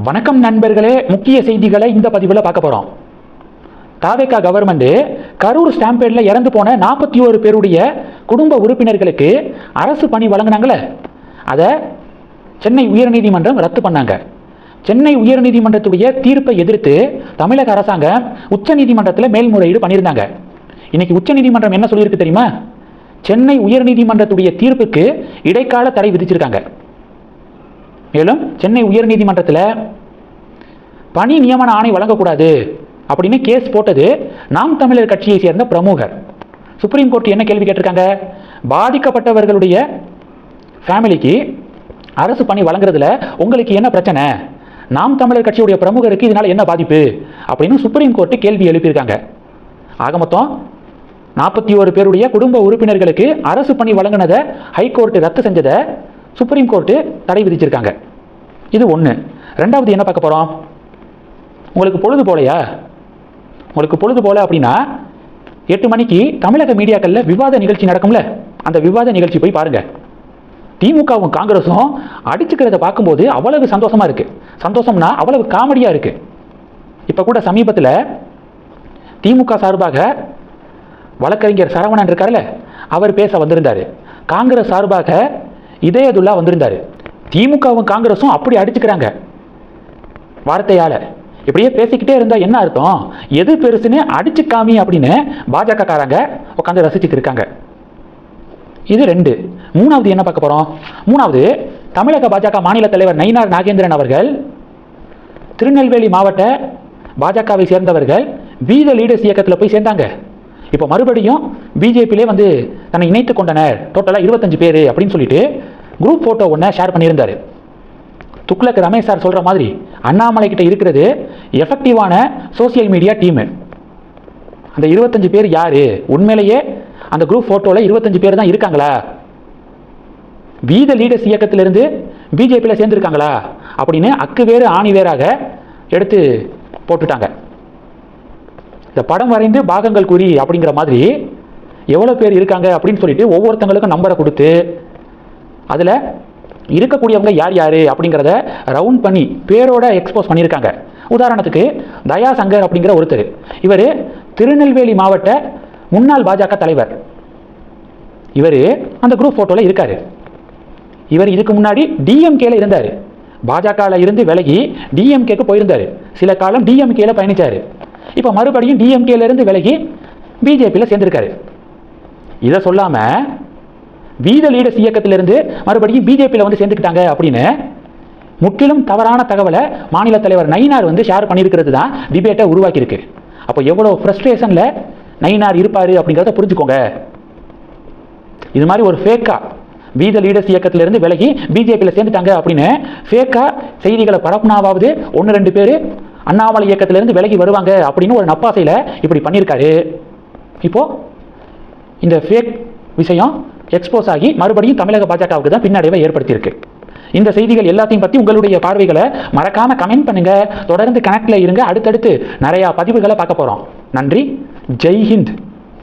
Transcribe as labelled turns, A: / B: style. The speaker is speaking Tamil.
A: வணக்கம் நண்பர்களே, முக்கிய செய்திகளை இந்த பதிவில் பார்க்க போகிறோம். தாவேகா கவர்மெண்ட் கரூர் ஸ்டாம்பேடில் இறந்து போன 41 பேருடைய குடும்ப உறுப்பினர்களுக்கு அரசு பணி வழங்கினாங்களே, அதை சென்னை உயர்நீதிமன்றம் ரத்து பண்ணாங்க. சென்னை உயர்நீதிமன்றத்துடைய தீர்ப்பை எதிர்த்து தமிழக அரசாங்கம் உச்சநீதிமன்றத்தில் மேல்முறையீடு பண்ணியிருந்தாங்க. இன்னைக்கு உச்சநீதிமன்றம் என்ன சொல்லியிருக்கு தெரியுமா? சென்னை உயர்நீதிமன்றத்துடைய தீர்ப்புக்கு இடைக்கால தடை விதிச்சிருக்காங்க. மேலும் சென்னை உயர்நீதிமன்றத்தில் பணி நியமன ஆணை வழங்கக்கூடாது அப்படின்னு கேஸ் போட்டது நாம் தமிழர் கட்சியை சேர்ந்த பிரமுகர். சுப்ரீம் கோர்ட் என்ன கேள்வி கேட்டிருக்காங்க? பாதிக்கப்பட்டவர்களுடைய ஃபேமிலிக்கு அரசு பணி வழங்குறதுல உங்களுக்கு என்ன பிரச்சனை? நாம் தமிழர் கட்சியுடைய பிரமுகருக்கு இதனால் என்ன பாதிப்பு அப்படின்னு சுப்ரீம் கோர்ட்டு கேள்வி எழுப்பியிருக்காங்க. ஆக மொத்தம் 41 பேருடைய குடும்ப உறுப்பினர்களுக்கு அரசு பணி வழங்கினதை ஹைகோர்ட்டு ரத்து செஞ்சதை சுப்ரீம் கோர்ட்டு தடை விதிச்சிருக்காங்க. இது ஒன்று. ரெண்டாவது என்ன பார்க்க போகிறோம்? உங்களுக்கு பொழுது போலையா? உங்களுக்கு பொழுது போல அப்படின்னா 8 மணிக்கு தமிழக மீடியாக்களில் விவாத நிகழ்ச்சி நடக்கும்ல, அந்த விவாத நிகழ்ச்சி போய் பாருங்கள். திமுகவும் காங்கிரஸும் அடிச்சுக்கிறத பார்க்கும்போது அவ்வளவு சந்தோஷமாக இருக்குது. சந்தோஷம்னா அவ்வளவு காமெடியாக இருக்குது. இப்போ கூட சமீபத்தில் திமுக சார்பாக வழக்கறிஞர் சரவணன் இருக்கார்ல, அவர் பேச வந்திருந்தார். காங்கிரஸ் சார்பாக இதயதுல்லா வந்திருந்தார். திமுகவும் காங்கிரஸும் அப்படி அடிச்சுக்கிறாங்க வார்த்தையால். இப்படியே பேசிக்கிட்டே இருந்தால் என்ன அர்த்தம்? எது பெருசுன்னு அடிச்சு காமி அப்படின்னு பாஜக காரங்க உட்காந்து ரசிச்சுட்டு இருக்காங்க. இது 2. மூணாவது என்ன பார்க்க போகிறோம்? மூணாவது, தமிழக பாஜக மாநில தலைவர் நயினார் நாகேந்திரன் அவர்கள் திருநெல்வேலி மாவட்ட பாஜகவை சேர்ந்தவர்கள் பி த லீடர்ஸ் இயக்கத்தில் போய் சேர்ந்தாங்க. இப்போ மறுபடியும் பிஜேபியிலே வந்து தன்னை இணைத்து கொண்டனர், டோட்டலாக 25 பேர் அப்படின்னு சொல்லிட்டு குரூப் ஃபோட்டோ ஒன்று ஷேர் பண்ணியிருந்தார். துக்ளக் ரமேஷ் சார் சொல்கிற மாதிரி அண்ணாமலை கிட்ட இருக்கிறது எஃபெக்டிவான சோசியல் மீடியா டீமு. அந்த 25 பேர் யார்? உண்மையிலேயே அந்த குரூப் ஃபோட்டோவில் 25 பேர் தான் இருக்காங்களா? பி த லீடர்ஸ் இயக்கத்திலிருந்து பிஜேபியில் சேர்ந்துருக்காங்களா அப்படின்னு அக்கு வேறு ஆணி வேறாக எடுத்து போட்டுட்டாங்க. இந்த படம் வரைந்து பாகங்கள் குறி அப்படிங்கிற மாதிரி எவ்வளோ பேர் இருக்காங்க அப்படின்னு சொல்லிட்டு ஒவ்வொருத்தங்களுக்கும் நம்பரை கொடுத்து அதில் இருக்கக்கூடியவங்க யார் யார் அப்படிங்கிறத ரவுண்ட் பண்ணி பேரோட எக்ஸ்போஸ் பண்ணியிருக்காங்க. உதாரணத்துக்கு தயா சங்கர் அப்படிங்கிற ஒருத்தர், இவர் திருநெல்வேலி மாவட்ட முன்னாள் பாஜக தலைவர். இவர் அந்த குரூப் ஃபோட்டோவில் இருக்கார். இவர் இதுக்கு முன்னாடி டிஎம்கேல இருந்தார். பாஜகவில் இருந்து விலகி டிஎம்கேக்கு போயிருந்தார். சில காலம் டிஎம்கேல பயணித்தார். இப்போ மறுபடியும் டிஎம்கேல இருந்து விலகி பிஜேபியில் சேர்ந்திருக்காரு. இதை சொல்லாமல் பி த லீடர்ஸ் இயக்கத்திலிருந்து மறுபடியும் பிஜேபியில் வந்து சேர்ந்துக்கிட்டாங்க அப்படின்னு முற்றிலும் தவறான தகவலை மாநில தலைவர் நயினார் வந்து ஷேர் பண்ணியிருக்கிறது தான் டிபேட்டை உருவாக்கியிருக்கு. அப்போ எவ்வளோ ஃப்ரஸ்ட்ரேஷனில் நயினார் இருப்பார் அப்படிங்கிறத புரிஞ்சுக்கோங்க. இது மாதிரி ஒரு ஃபேக்கா பி த லீடர்ஸ் இயக்கத்திலிருந்து விலகி பிஜேபியில் சேர்ந்துட்டாங்க அப்படின்னு ஃபேக்கா செய்திகளை பரப்புனாவது 1-2 பேர் அண்ணாமலை இயக்கத்திலிருந்து விலகி வருவாங்க அப்படின்னு ஒரு நப்பாசையில் இப்படி பண்ணியிருக்காரு. இப்போது இந்த ஃபேக் விஷயம் எக்ஸ்போஸ் ஆகி மறுபடியும் தமிழக பாஜகவுக்கு தான் பின்னடைவை ஏற்படுத்தியிருக்கு. இந்த செய்திகள் எல்லாத்தையும் பற்றி உங்களுடைய பார்வைகளை மறக்காமல் கமெண்ட் பண்ணுங்கள். தொடர்ந்து கனெக்டில் இருங்க. அடுத்தடுத்து நிறையா பதிவுகளை பார்க்க போகிறோம். நன்றி. ஜெய் ஹிந்த்.